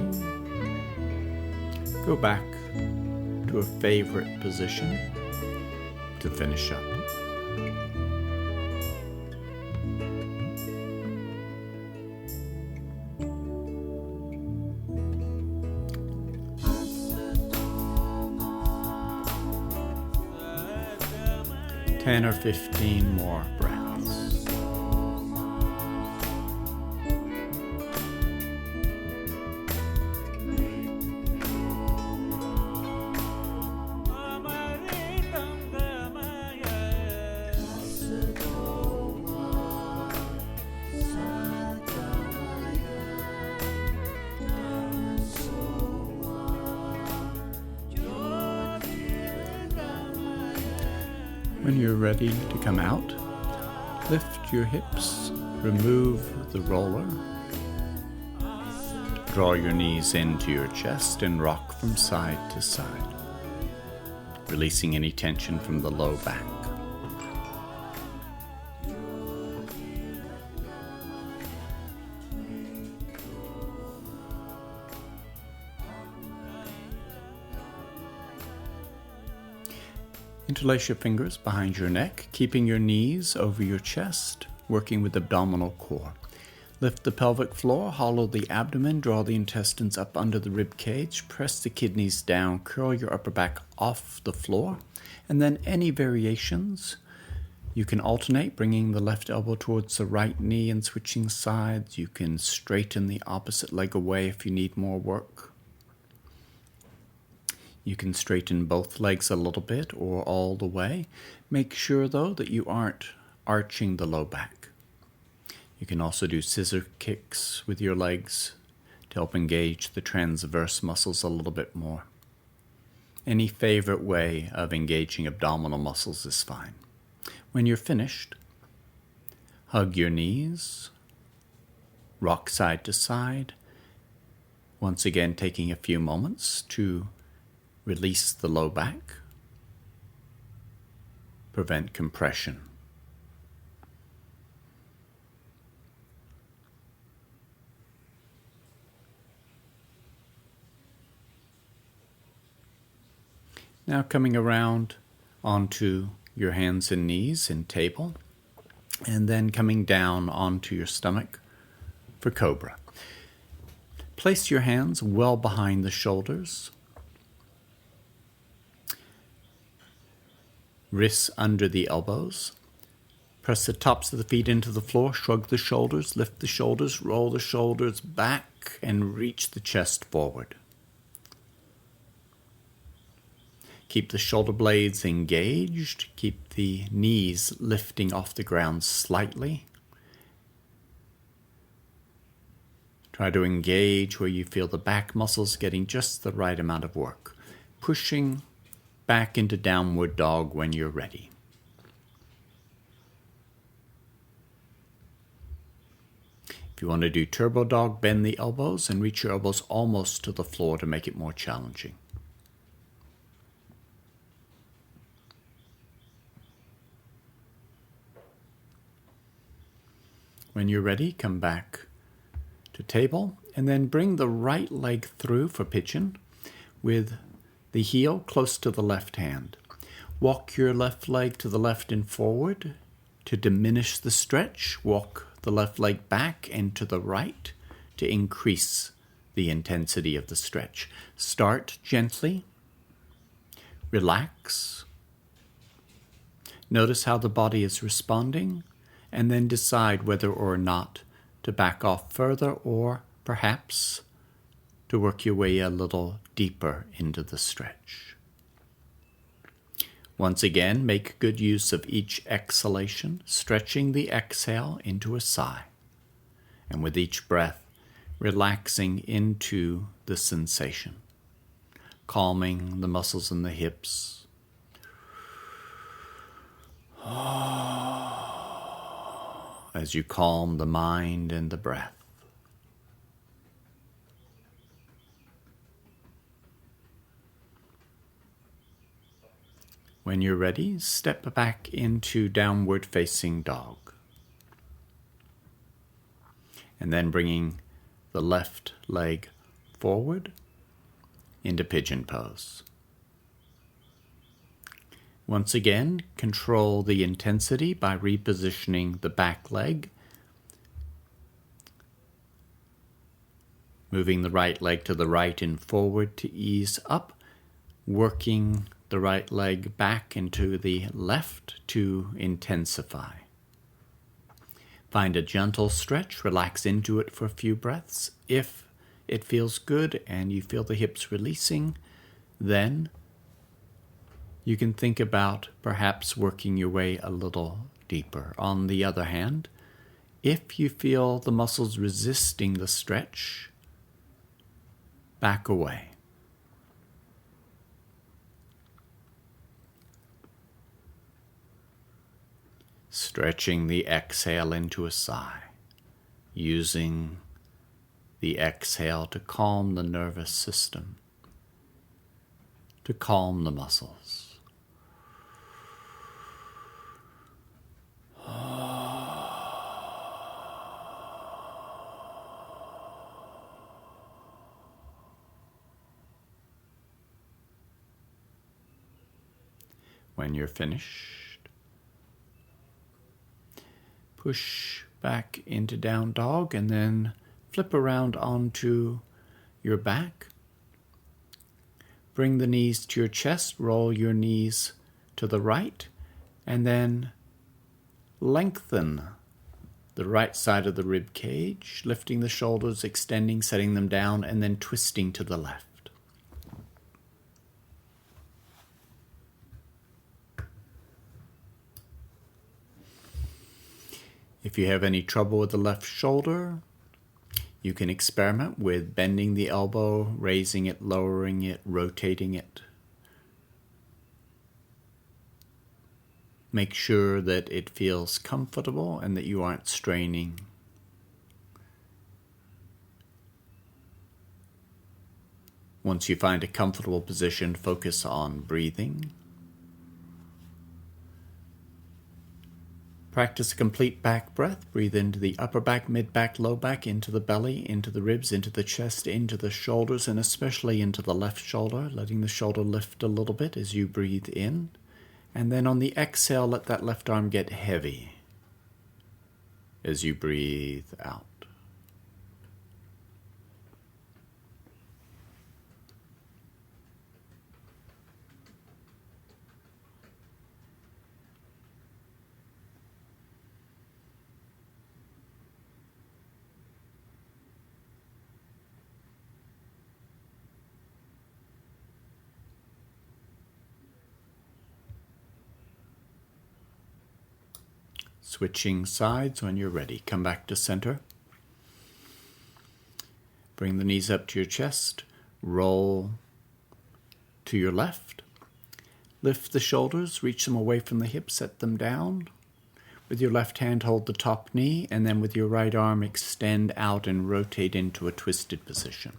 go back to a favorite position to finish up. Ten or 15 more breaths. When you're ready to come out, lift your hips, remove the roller, draw your knees into your chest and rock from side to side, releasing any tension from the low back. Interlace your fingers behind your neck, keeping your knees over your chest, working with the abdominal core. Lift the pelvic floor, hollow the abdomen, draw the intestines up under the rib cage, press the kidneys down, curl your upper back off the floor, and then any variations. You can alternate, bringing the left elbow towards the right knee and switching sides. You can straighten the opposite leg away if you need more work. You can straighten both legs a little bit or all the way. Make sure, though, that you aren't arching the low back. You can also do scissor kicks with your legs to help engage the transverse muscles a little bit more. Any favorite way of engaging abdominal muscles is fine. When you're finished, hug your knees, rock side to side, once again taking a few moments to release the low back, prevent compression. Now coming around onto your hands and knees in table, and then coming down onto your stomach for cobra. Place your hands well behind the shoulders, wrists under the elbows. Press the tops of the feet into the floor, shrug the shoulders, lift the shoulders, roll the shoulders back, and reach the chest forward. Keep the shoulder blades engaged. Keep the knees lifting off the ground slightly. Try to engage where you feel the back muscles getting just the right amount of work. Pushing back into downward dog when you're ready. If you want to do turbo dog, bend the elbows and reach your elbows almost to the floor to make it more challenging. When you're ready, come back to table and then bring the right leg through for pigeon with the heel close to the left hand. Walk your left leg to the left and forward to diminish the stretch. Walk the left leg back and to the right to increase the intensity of the stretch. Start gently. Relax. Notice how the body is responding, and then decide whether or not to back off further or perhaps to work your way a little deeper into the stretch. Once again, make good use of each exhalation, stretching the exhale into a sigh, and with each breath, relaxing into the sensation, calming the muscles in the hips. As you calm the mind and the breath. When you're ready, step back into downward facing dog. And then bringing the left leg forward into pigeon pose. Once again, control the intensity by repositioning the back leg, moving the right leg to the right and forward to ease up, working the right leg back into the left to intensify. Find a gentle stretch, relax into it for a few breaths. If it feels good and you feel the hips releasing, then you can think about perhaps working your way a little deeper. On the other hand, if you feel the muscles resisting the stretch, back away. Stretching the exhale into a sigh, using the exhale to calm the nervous system, to calm the muscles. When you're finished, push back into down dog and then flip around onto your back. Bring the knees to your chest, roll your knees to the right, and then lengthen the right side of the rib cage, lifting the shoulders, extending, setting them down, and then twisting to the left. If you have any trouble with the left shoulder, you can experiment with bending the elbow, raising it, lowering it, rotating it, Make sure that it feels comfortable and that you aren't straining. Once you find a comfortable position, focus on breathing. Practice a complete back breath. Breathe into the upper back, mid back, low back, into the belly, into the ribs, into the chest, into the shoulders, and especially into the left shoulder, letting the shoulder lift a little bit as you breathe in. And then on the exhale, let that left arm get heavy as you breathe out. Switching sides when you're ready. Come back to center. Bring the knees up to your chest. Roll to your left. Lift the shoulders, reach them away from the hips, set them down. With your left hand, hold the top knee, and then with your right arm, extend out and rotate into a twisted position.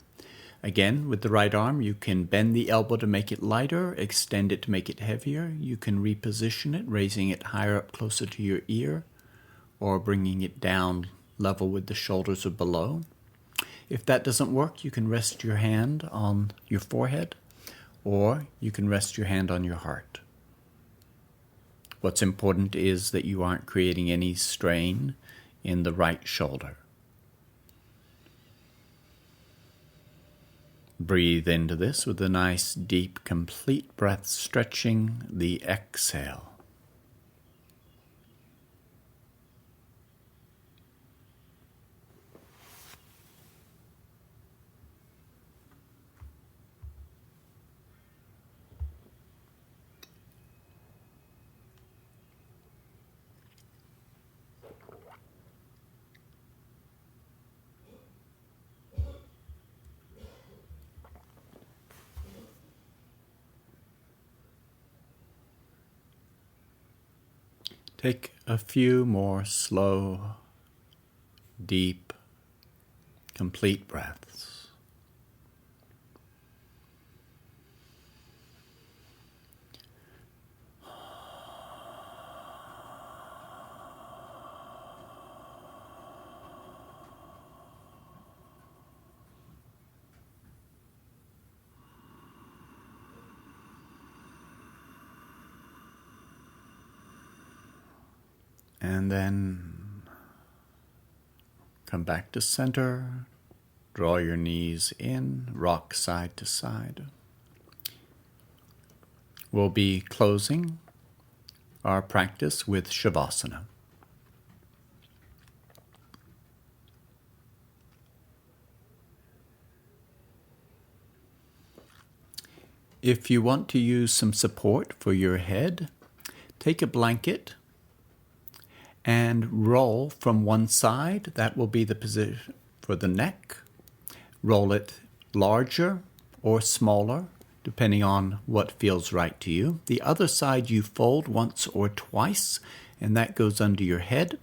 Again, with the right arm, you can bend the elbow to make it lighter, extend it to make it heavier. You can reposition it, raising it higher up closer to your ear, or bringing it down level with the shoulders or below. If that doesn't work, you can rest your hand on your forehead, or you can rest your hand on your heart. What's important is that you aren't creating any strain in the right shoulder. Breathe into this with a nice, deep, complete breath, stretching the exhale. Take a few more slow, deep, complete breaths. And then come back to center, draw your knees in, rock side to side. We'll be closing our practice with Shavasana. If you want to use some support for your head, take a blanket and roll from one side. That will be the position for the neck. Roll it larger or smaller, depending on what feels right to you. The other side you fold once or twice, and that goes under your head.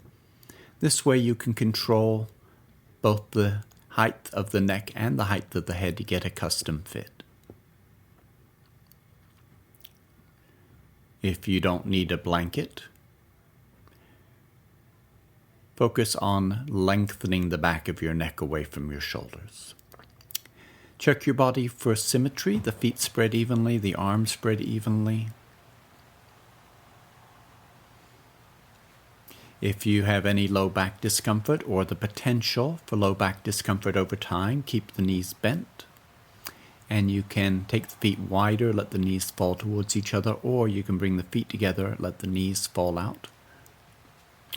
This way you can control both the height of the neck and the height of the head to get a custom fit. If you don't need a blanket, focus on lengthening the back of your neck away from your shoulders. Check your body for symmetry. The feet spread evenly, the arms spread evenly. If you have any low back discomfort or the potential for low back discomfort over time, keep the knees bent. And you can take the feet wider, let the knees fall towards each other, or you can bring the feet together, let the knees fall out.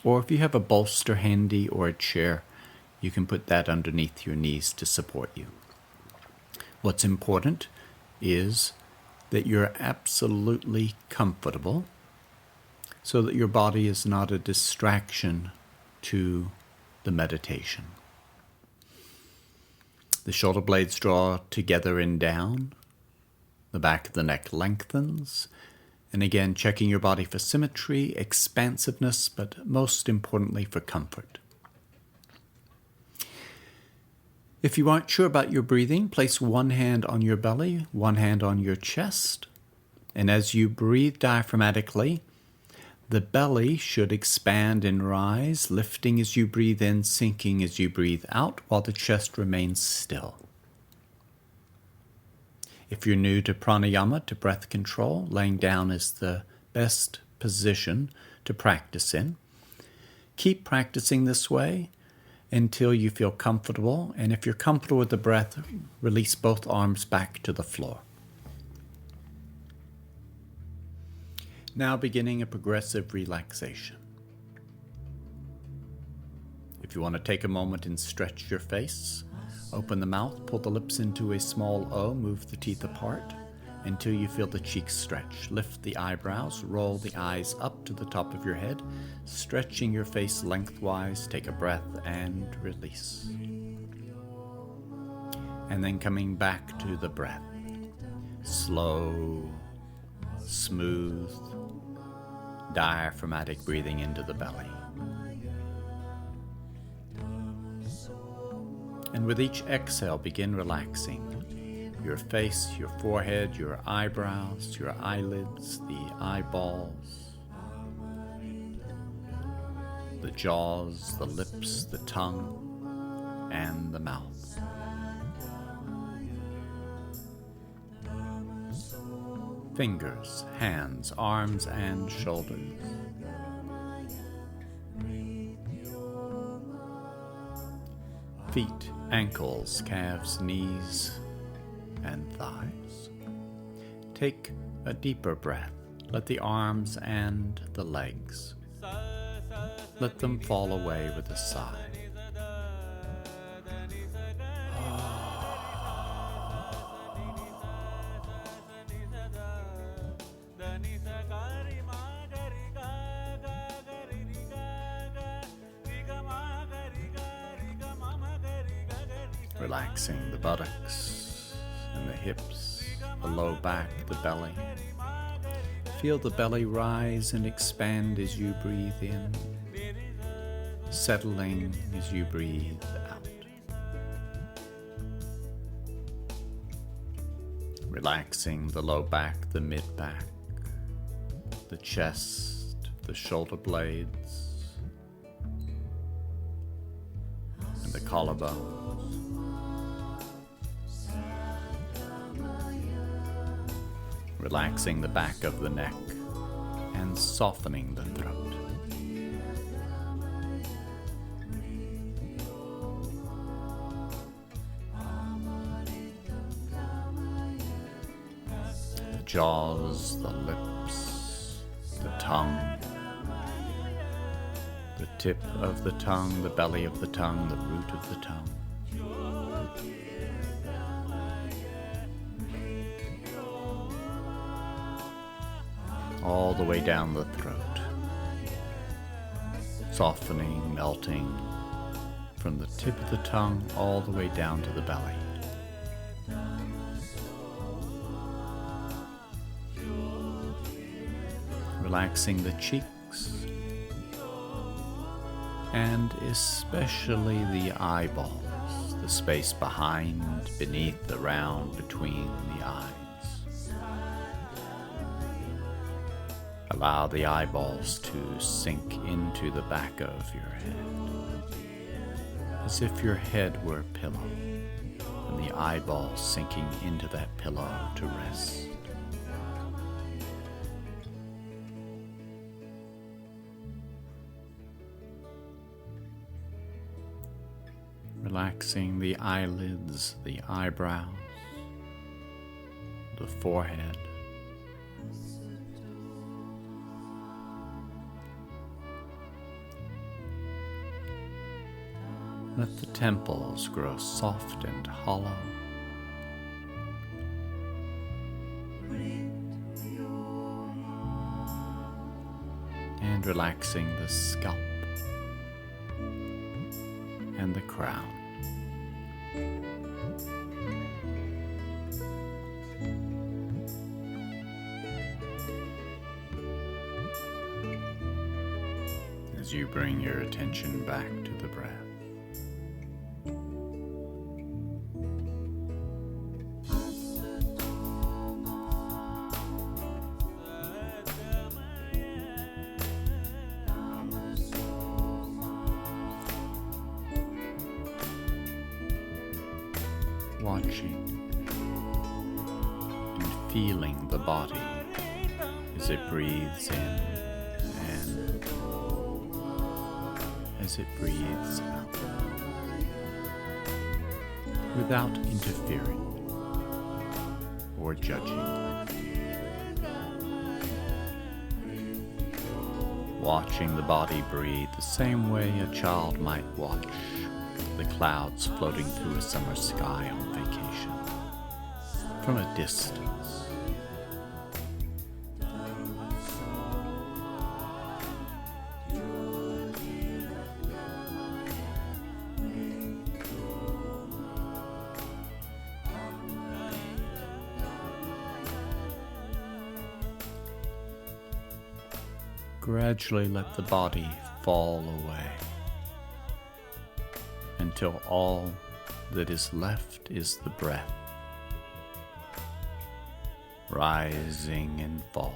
Or if you have a bolster handy or a chair, you can put that underneath your knees to support you. What's important is that you're absolutely comfortable so that your body is not a distraction to the meditation. The shoulder blades draw together and down. The back of the neck lengthens. And again, checking your body for symmetry, expansiveness, but most importantly for comfort. If you aren't sure about your breathing, place one hand on your belly, one hand on your chest. And as you breathe diaphragmatically, the belly should expand and rise, lifting as you breathe in, sinking as you breathe out, while the chest remains still. If you're new to pranayama, to breath control, laying down is the best position to practice in. Keep practicing this way until you feel comfortable, and if you're comfortable with the breath, release both arms back to the floor. Now beginning a progressive relaxation. If you want to take a moment and stretch your face, open the mouth, pull the lips into a small O, move the teeth apart until you feel the cheeks stretch. Lift the eyebrows, roll the eyes up to the top of your head, stretching your face lengthwise. Take a breath and release. And then coming back to the breath. Slow, smooth, diaphragmatic breathing into the belly. And with each exhale, begin relaxing your face, your forehead, your eyebrows, your eyelids, the eyeballs, the jaws, the lips, the tongue, and the mouth. Fingers, hands, arms, and shoulders. Feet, ankles, calves, knees, and thighs. Take a deeper breath. Let the arms and the legs, let them fall away with a sigh. Relaxing the buttocks and the hips, the low back, the belly. Feel the belly rise and expand as you breathe in, settling as you breathe out. Relaxing the low back, the mid back, the chest, the shoulder blades, and the collarbone. Relaxing the back of the neck and softening the throat. The jaws, the lips, the tongue, the tip of the tongue, the belly of the tongue, the root of the tongue. All the way down the throat, softening, melting from the tip of the tongue all the way down to the belly. Relaxing the cheeks and especially the eyeballs, the space behind, beneath, around, between the eyes. Allow the eyeballs to sink into the back of your head, as if your head were a pillow, and the eyeballs sinking into that pillow to rest. Relaxing the eyelids, the eyebrows, the forehead, let the temples grow soft and hollow. And relaxing the scalp and the crown. as you bring your attention back to the breath. Watching and feeling the body as it breathes in and as it breathes out, without interfering or judging. Watching the body breathe the same way a child might watch the clouds floating through a summer sky on vacation, from a distance. Gradually let the body fall away until all that is left is the breath, rising and falling.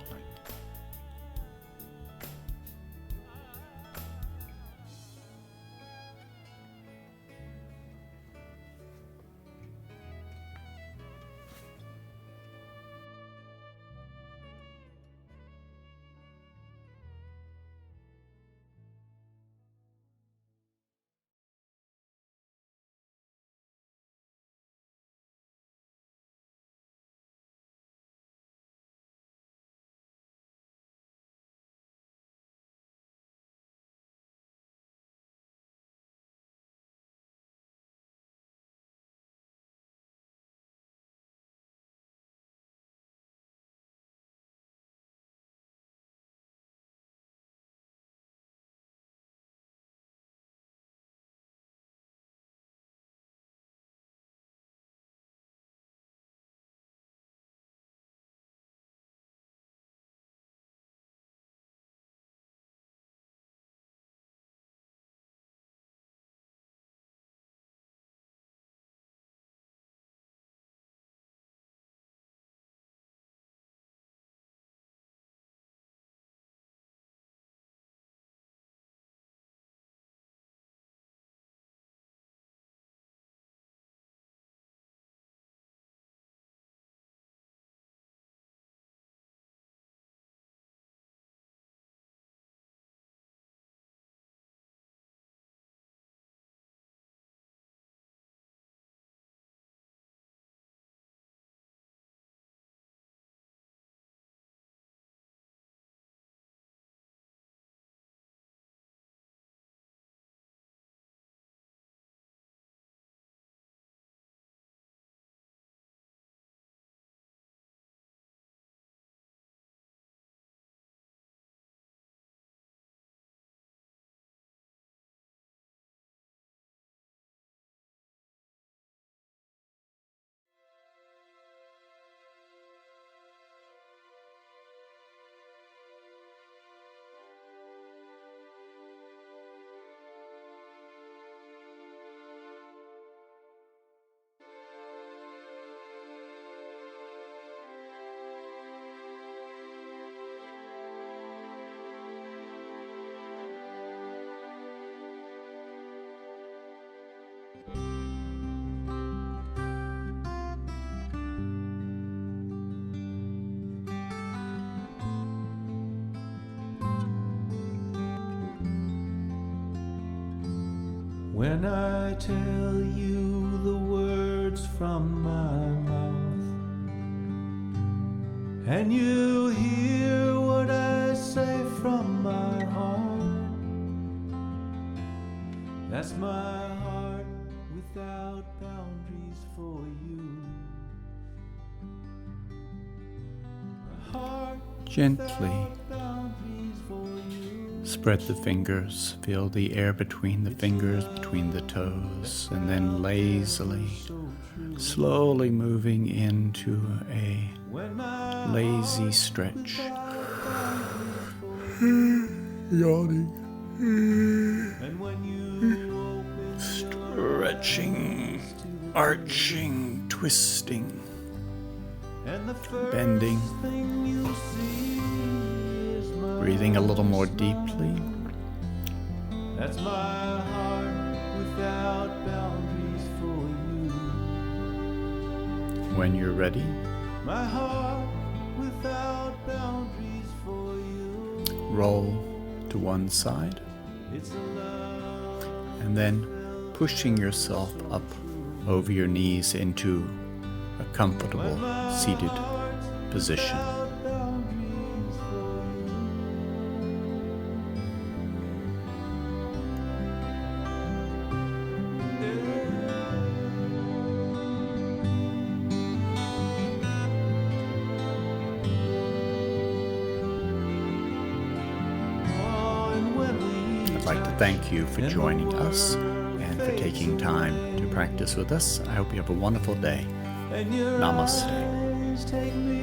When I tell you the words from my mouth, and you hear what I say from my heart, that's my heart without boundaries for you. A heart Gently without boundaries for you. spread the fingers, feel the air between the fingers, between the toes, and then lazily, slowly moving into a lazy stretch. Yawning. And when you open Stretching, arching, twisting, and the first bending, thing you see is my breathing a little more deeply. That's my heart without boundaries for you. When you're ready, My heart without boundaries for you. roll to one side, It's a love and then pushing yourself up over your knees into a comfortable seated position. without boundaries for you. Oh, and when we I'd like to thank you for joining us and for taking time to practice with us. I hope you have a wonderful day. and your Namaste. eyes take me